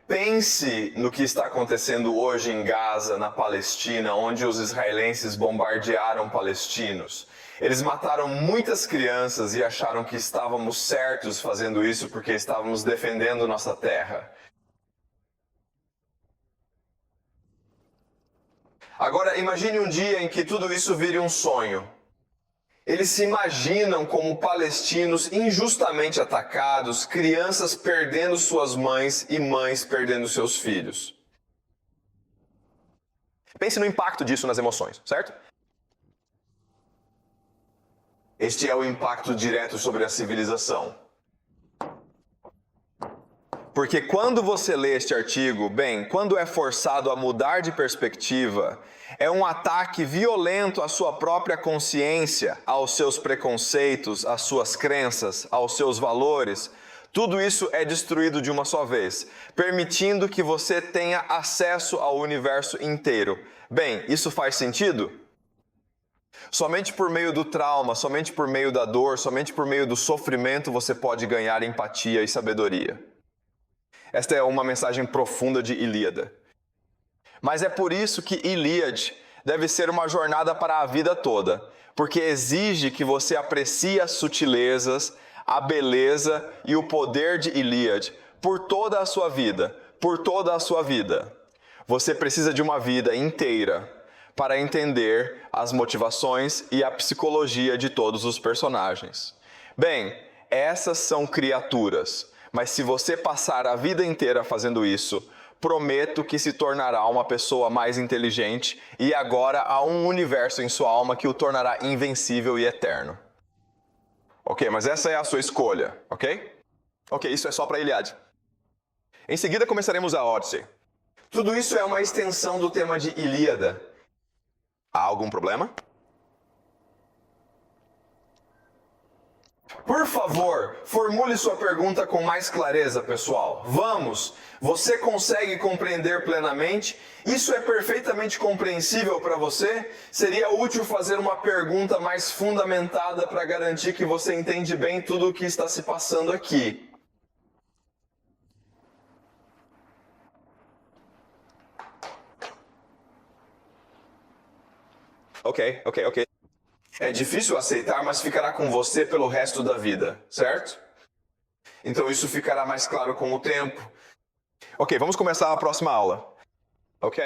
Speaker 2: Pense no que está acontecendo hoje em Gaza, na Palestina, onde os israelenses bombardearam palestinos. Eles mataram muitas crianças e acharam que estávamos certos fazendo isso porque estávamos defendendo nossa terra. Agora, imagine um dia em que tudo isso vire um sonho. Eles se imaginam como palestinos injustamente atacados, crianças perdendo suas mães e mães perdendo seus filhos. Pense no impacto disso nas emoções, certo? Este é o impacto direto sobre a civilização. Porque quando você lê este artigo, bem, quando é forçado a mudar de perspectiva, é um ataque violento à sua própria consciência, aos seus preconceitos, às suas crenças, aos seus valores. Tudo isso é destruído de uma só vez, permitindo que você tenha acesso ao universo inteiro. Bem, isso faz sentido? Somente por meio do trauma, somente por meio da dor, somente por meio do sofrimento você pode ganhar empatia e sabedoria. Esta é uma mensagem profunda de Ilíada. Mas é por isso que Ilíade deve ser uma jornada para a vida toda, porque exige que você aprecie as sutilezas, a beleza e o poder de Ilíade por toda a sua vida, por toda a sua vida. Você precisa de uma vida inteira para entender as motivações e a psicologia de todos os personagens. Bem, essas são criaturas, mas se você passar a vida inteira fazendo isso, prometo que se tornará uma pessoa mais inteligente e agora há um universo em sua alma que o tornará invencível e eterno. Ok, mas essa é a sua escolha, ok? Ok, isso é só para Ilíada. Em seguida começaremos a Odissei. Tudo isso é uma extensão do tema de Ilíada. Há algum problema? Por favor, formule sua pergunta com mais clareza, pessoal. Vamos! Você consegue compreender plenamente? Isso é perfeitamente compreensível para você? Seria útil fazer uma pergunta mais fundamentada para garantir que você entende bem tudo o que está se passando aqui. Ok.
Speaker 1: É difícil aceitar, mas ficará com você pelo resto da vida, certo? Então isso ficará mais claro com o tempo.
Speaker 2: Ok, vamos começar a próxima aula. Ok?